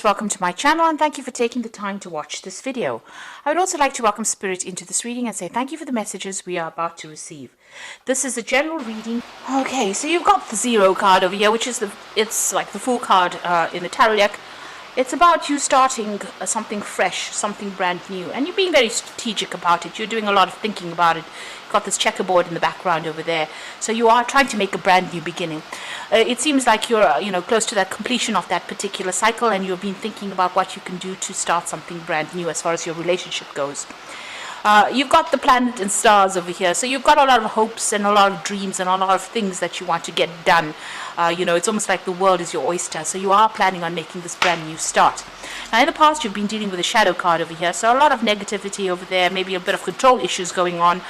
Welcome to my channel and thank you for taking the time to watch this video. I would also like to welcome Spirit into this reading and say thank you for the messages we are about to receive. This is a general reading. Okay, so you've got the Zero card over here, which is it's like the Fool card in the tarot deck. It's about you starting something fresh, something brand new, and you're being very strategic about it. You're doing a lot of thinking about it. You've got this checkerboard in the background over there, so you are trying to make a brand new beginning. It seems like you're, close to that completion of that particular cycle, and you've been thinking about what you can do to start something brand new as far as your relationship goes. You've got the planet and stars over here, so you've got a lot of hopes and a lot of dreams and a lot of things that you want to get done. It's almost like the world is your oyster, so you are planning on making this brand new start. Now, in the past, you've been dealing with a shadow card over here, so a lot of negativity over there, maybe a bit of control issues going on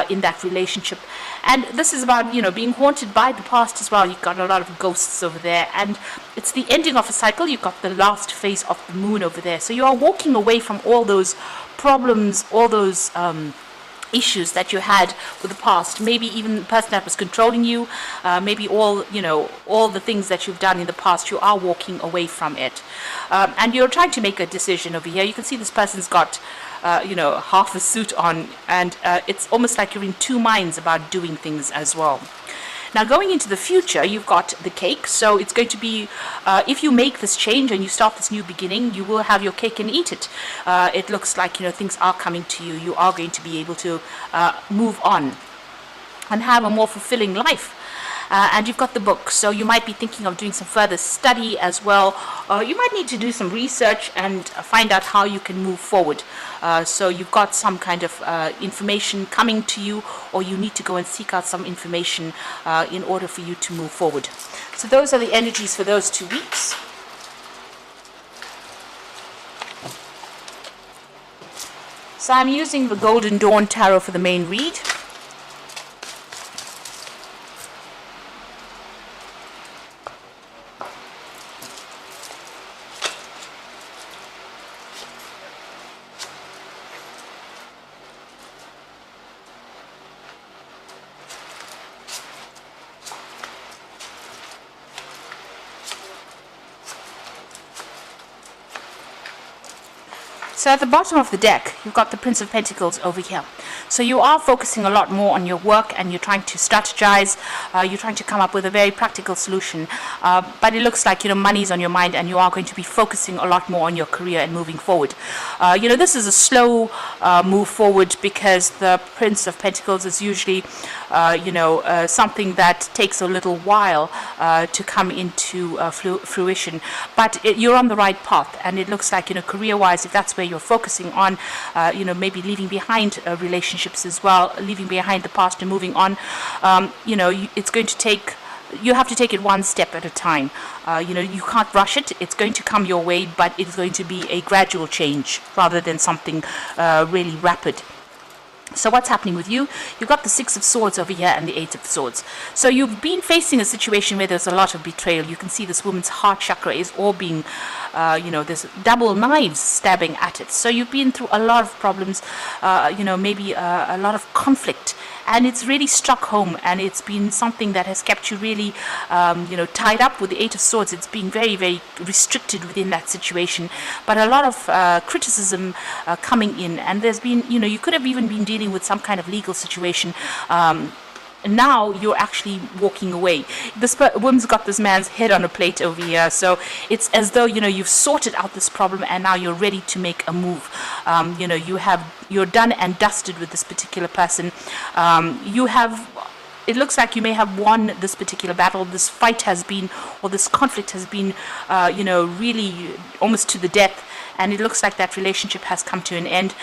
in that relationship. And this is about, being haunted by the past as well. You've got a lot of ghosts over there, and it's the ending of a cycle. You've got the last phase of the moon over there, so you are walking away from all those problems, all those issues that you had with the past, maybe even the person that was controlling you, maybe all the things that you've done in the past. You are walking away from it, and you're trying to make a decision over here. You can see this person's got half a suit on, and it's almost like you're in two minds about doing things as well. Now, going into the future, you've got the cake. So it's going to be, if you make this change and you start this new beginning, you will have your cake and eat it. It looks like, things are coming to you. You are going to be able to move on and have a more fulfilling life. And you've got the book, so you might be thinking of doing some further study as well. You might need to do some research and find out how you can move forward. So you've got some kind of information coming to you, or you need to go and seek out some information in order for you to move forward. So those are the energies for those 2 weeks. So I'm using the Golden Dawn Tarot for the main read. So at the bottom of the deck, you've got the Prince of Pentacles over here. So you are focusing a lot more on your work, and you're trying to strategize. You're trying to come up with a very practical solution. But it looks like, money's on your mind, and you are going to be focusing a lot more on your career and moving forward. This is a slow move forward, because the Prince of Pentacles is usually, something that takes a little while to come into fruition. But you're on the right path, and it looks like, career-wise, if that's where you're focusing on, maybe leaving behind relationships as well, leaving behind the past and moving on. It's going to take, you have to take it one step at a time. You can't rush it. It's going to come your way, but it's going to be a gradual change rather than something really rapid. So what's happening with you? You've got the Six of Swords over here and the Eight of Swords. So you've been facing a situation where there's a lot of betrayal. You can see this woman's heart chakra is all being, there's double knives stabbing at it. So you've been through a lot of problems, maybe a lot of conflict. And it's really struck home, and it's been something that has kept you really, tied up with the Eight of Swords. It's been very, very restricted within that situation. But a lot of criticism coming in, and there's been, you could have even been dealing with some kind of legal situation. Now you're actually walking away. This woman's got this man's head on a plate over here, so it's as though you've sorted out this problem, and now you're ready to make a move. You're done and dusted with this particular person. It looks like you may have won this particular battle. This fight has been, or this conflict has been, really almost to the death, and it looks like that relationship has come to an end.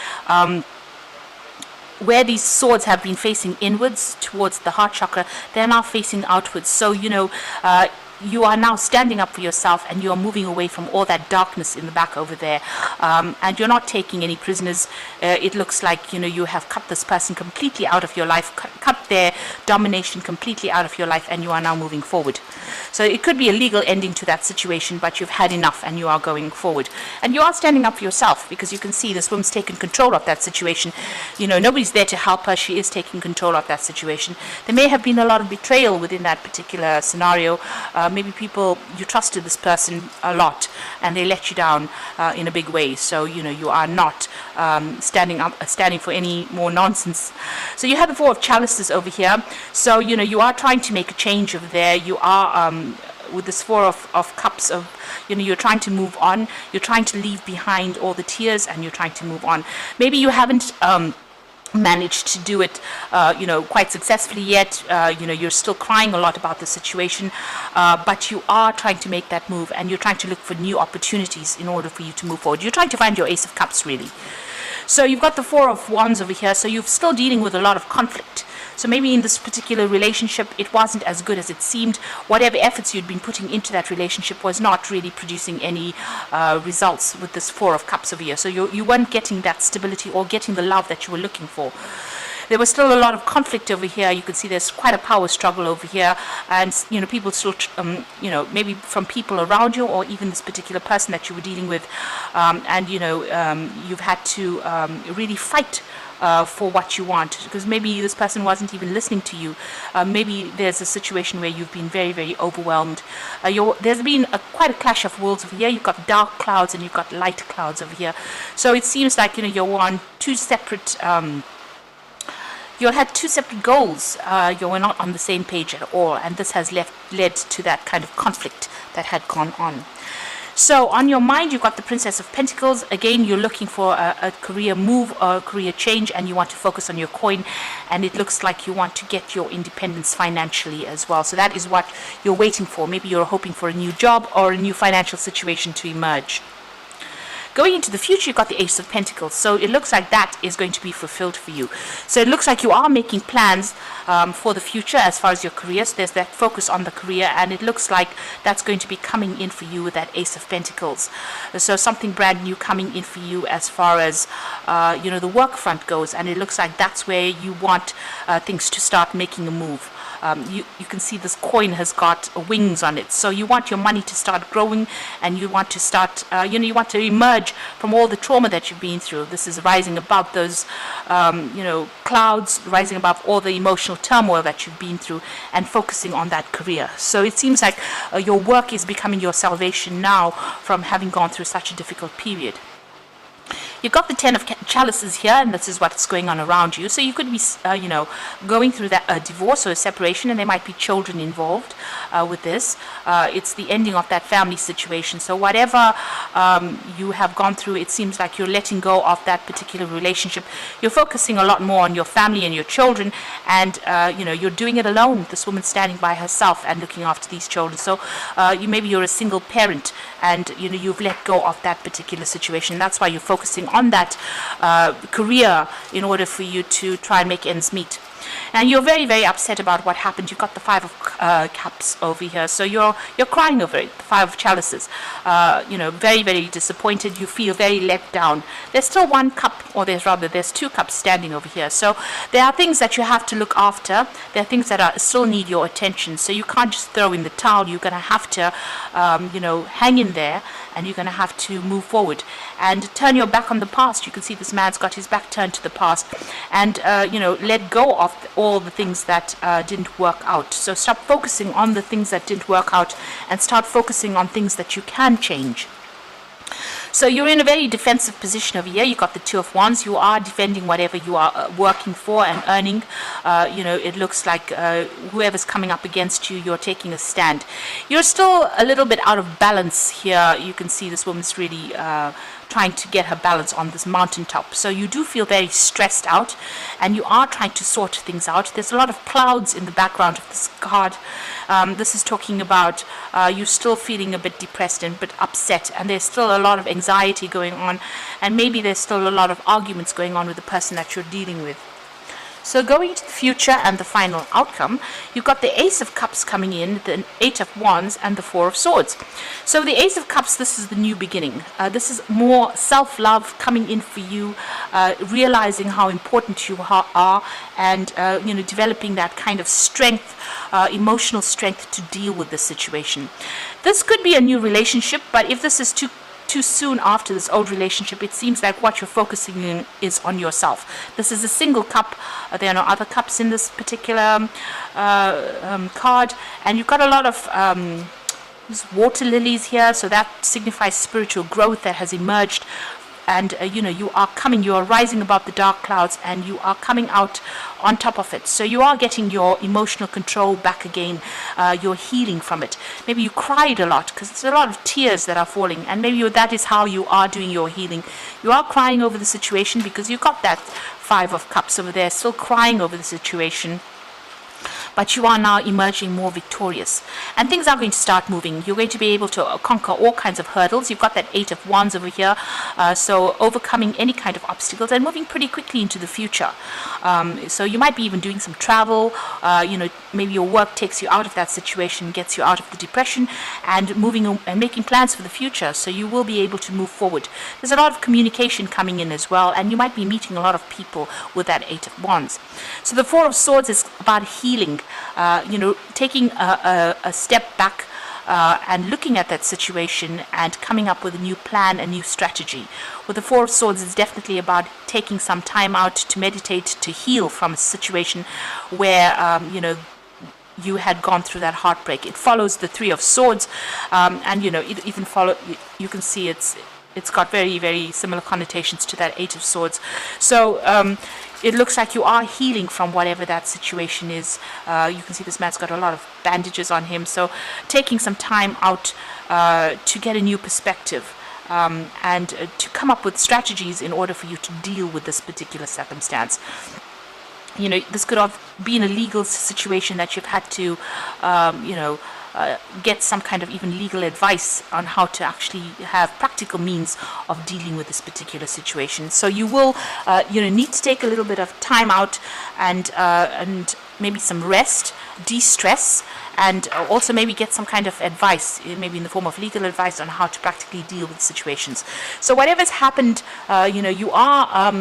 Where these swords have been facing inwards towards the heart chakra, they're now facing outwards. So, you are now standing up for yourself, and you're moving away from all that darkness in the back over there, and you're not taking any prisoners. It looks like you have cut this person completely out of your life, cut their domination completely out of your life, and you are now moving forward. So it could be a legal ending to that situation, but you've had enough and you are going forward, and you are standing up for yourself, because you can see this woman's taken control of that situation. Nobody's there to help her. She is taking control of that situation. There may have been a lot of betrayal within that particular scenario. maybe people, you trusted this person a lot and they let you down in a big way. So, you are not standing for any more nonsense. So you have the Four of Chalices over here. So, you are trying to make a change over there. You are with this Four of Cups of, you're trying to move on. You're trying to leave behind all the tears and you're trying to move on. Maybe you haven't managed to do it quite successfully yet. You're still crying a lot about the situation, but you are trying to make that move and you're trying to look for new opportunities in order for you to move forward. You're trying to find your Ace of Cups, really. So you've got the Four of Wands over here, so you're still dealing with a lot of conflict. So maybe in this particular relationship, it wasn't as good as it seemed. Whatever efforts you'd been putting into that relationship was not really producing any results with this Four of Cups over here. So you weren't getting that stability or getting the love that you were looking for. There was still a lot of conflict over here. You can see there's quite a power struggle over here, and people still, maybe from people around you or even this particular person that you were dealing with, and you've had to really fight for what you want, because maybe this person wasn't even listening to you. Maybe there's a situation where you've been very, very overwhelmed. There's been quite a clash of worlds over here. You've got dark clouds and you've got light clouds over here. So it seems like you're on two separate. You had two separate goals. You were not on the same page at all, and this has led to that kind of conflict that had gone on. So on your mind, you've got the Princess of Pentacles. Again, you're looking for a career move or a career change, and you want to focus on your coin, and it looks like you want to get your independence financially as well. So that is what you're waiting for. Maybe you're hoping for a new job or a new financial situation to emerge. Going into the future, you've got the Ace of Pentacles. So it looks like that is going to be fulfilled for you. So it looks like you are making plans for the future as far as your career. So there's that focus on the career, and it looks like that's going to be coming in for you with that Ace of Pentacles. So something brand new coming in for you as far as the work front goes, and it looks like that's where you want things to start making a move. You can see this coin has got wings on it, so you want your money to start growing, and you want to start you want to emerge from all the trauma that you've been through. This is rising above those clouds, rising above all the emotional turmoil that you've been through, and focusing on that career. So it seems like your work is becoming your salvation now from having gone through such a difficult period. You've got the Ten of Chalices here, and this is what's going on around you. So you could be, going through that divorce or a separation, and there might be children involved with this. It's the ending of that family situation. So whatever you have gone through, it seems like you're letting go of that particular relationship. You're focusing a lot more on your family and your children, and you're doing it alone. This woman standing by herself and looking after these children. So maybe you're a single parent, and you've let go of that particular situation. That's why you're focusing on that career in order for you to try and make ends meet. And you're very, very upset about what happened. You've got the Five of Cups over here, so you're crying over it. The Five of Chalices, very, very disappointed. You feel very let down. There's still one cup, or there's two cups standing over here. So there are things that you have to look after. There are things that still need your attention. So you can't just throw in the towel. You're going to have to, hang in there, and you're going to have to move forward and turn your back on the past. You can see this man's got his back turned to the past, and let go of all the things that didn't work out. So stop focusing on the things that didn't work out and start focusing on things that you can change. So you're in a very defensive position over here. You've got the Two of Wands. You are defending whatever you are working for and earning. It looks like whoever's coming up against you, you're taking a stand. You're still a little bit out of balance here. You can see this woman's really trying to get her balance on this mountaintop. So you do feel very stressed out, and you are trying to sort things out. There's a lot of clouds in the background of this card. This is talking about you still feeling a bit depressed and a bit upset, and there's still a lot of anxiety going on, and maybe there's still a lot of arguments going on with the person that you're dealing with. So going into the future and the final outcome, you've got the Ace of Cups coming in, the Eight of Wands, and the Four of Swords. So the Ace of Cups, this is the new beginning. This is more self-love coming in for you, realizing how important you are, and developing that kind of strength, emotional strength to deal with the situation. This could be a new relationship, but if this is too soon after this old relationship, it seems like what you're focusing in is on yourself. This is a single cup. There are no other cups in this particular card, and you've got a lot of There's water lilies here, so that signifies spiritual growth that has emerged. And you are rising above the dark clouds, and you are coming out on top of it. So you are getting your emotional control back again. You're healing from it. Maybe you cried a lot because it's a lot of tears that are falling, and maybe that is how you are doing your healing. You are crying over the situation because you got that Five of Cups over there, still crying over the situation. But you are now emerging more victorious, and things are going to start moving. You're going to be able to conquer all kinds of hurdles. You've got that Eight of Wands over here, so overcoming any kind of obstacles and moving pretty quickly into the future. So you might be even doing some travel. Maybe your work takes you out of that situation, gets you out of the depression, and moving and making plans for the future. So you will be able to move forward. There's a lot of communication coming in as well, and you might be meeting a lot of people with that Eight of Wands. So the Four of Swords is about healing. Taking a step back and looking at that situation and coming up with a new plan, a new strategy. With the Four of Swords, it's definitely about taking some time out to meditate, to heal from a situation where, you had gone through that heartbreak. It follows the Three of Swords, and it even follow. You can see it's got very, very similar connotations to that Eight of Swords. So it looks like you are healing from whatever that situation is. You can see this man's got a lot of bandages on him. So taking some time out to get a new perspective and to come up with strategies in order for you to deal with this particular circumstance. This could have been a legal situation that you've had to, get some kind of even legal advice on how to actually have practical means of dealing with this particular situation. So you will, need to take a little bit of time out and maybe some rest, de-stress, and also maybe get some kind of advice, maybe in the form of legal advice on how to practically deal with situations. So whatever's happened, you are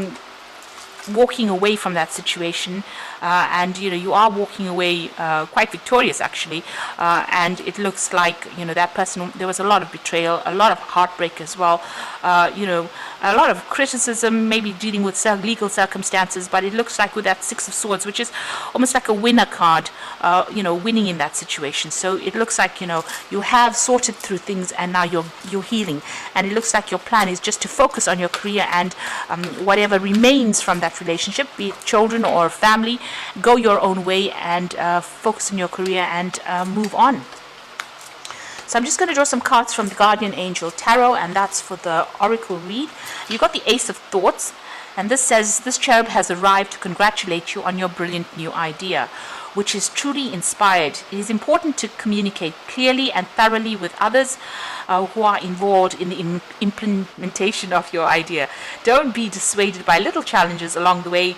walking away from that situation, and you are walking away quite victorious actually, and it looks like that person, there was a lot of betrayal, a lot of heartbreak as well, a lot of criticism, maybe dealing with legal circumstances. But it looks like with that Six of Swords, which is almost like a winner card, winning in that situation. So it looks like you have sorted through things, and now you're healing, and it looks like your plan is just to focus on your career, and whatever remains from that relationship, be it children or family, go your own way and focus on your career and move on. So I'm just going to draw some cards from the Guardian Angel Tarot, and that's for the Oracle read. You've got the Ace of Thoughts, and this says, this cherub has arrived to congratulate you on your brilliant new idea, which is truly inspired. It is important to communicate clearly and thoroughly with others who are involved in the implementation of your idea. Don't be dissuaded by little challenges along the way.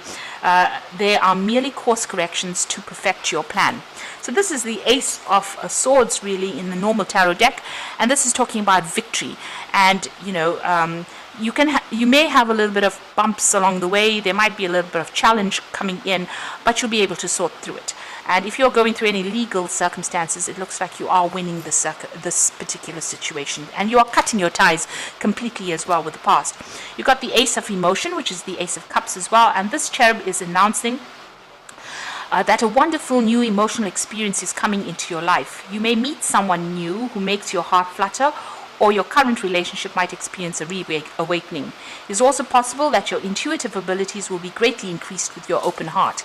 They are merely course corrections to perfect your plan. So this is the Ace of Swords really in the normal tarot deck, and this is talking about victory. And you may have a little bit of bumps along the way. There might be a little bit of challenge coming in, but you'll be able to sort through it. And if you're going through any legal circumstances, it looks like you are winning this particular situation, and you are cutting your ties completely as well with the past. You've got the Ace of Emotion, which is the Ace of Cups as well, and this cherub is announcing that a wonderful new emotional experience is coming into your life. You may meet someone new who makes your heart flutter, or your current relationship might experience a reawakening. It is also possible that your intuitive abilities will be greatly increased with your open heart.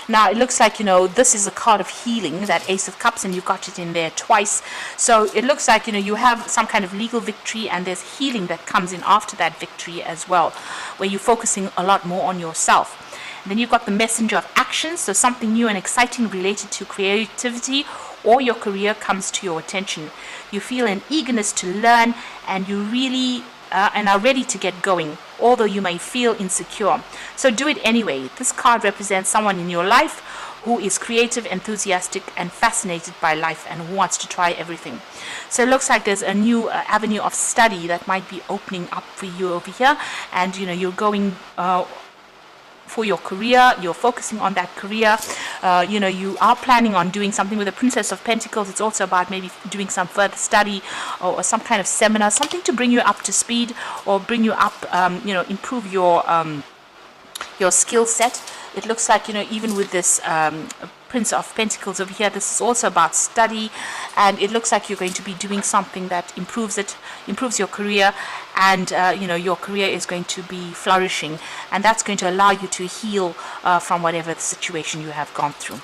Now, it looks like, this is a card of healing, that Ace of Cups, and you've got it in there twice. So it looks like, you have some kind of legal victory, and there's healing that comes in after that victory as well, where you're focusing a lot more on yourself. And then you've got the Messenger of Action, so something new and exciting related to creativity or your career comes to your attention. You feel an eagerness to learn, and you really and are ready to get going, although you may feel insecure. So do it anyway. This card represents someone in your life who is creative, enthusiastic, and fascinated by life, and who wants to try everything. So it looks like there's a new avenue of study that might be opening up for you over here, and you're going for your career, you're focusing on that career, you are planning on doing something with the Princess of Pentacles. It's also about maybe doing some further study or some kind of seminar, something to bring you up to speed or bring you up, improve your skill set. It looks like, even with this Prince of Pentacles over here. This is also about study, and it looks like you're going to be doing something that improves your career, and your career is going to be flourishing, and that's going to allow you to heal from whatever the situation you have gone through.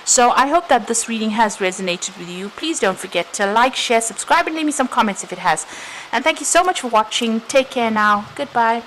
So I hope that this reading has resonated with you. Please don't forget to like, share, subscribe, and leave me some comments if it has. And thank you so much for watching. Take care now. Goodbye.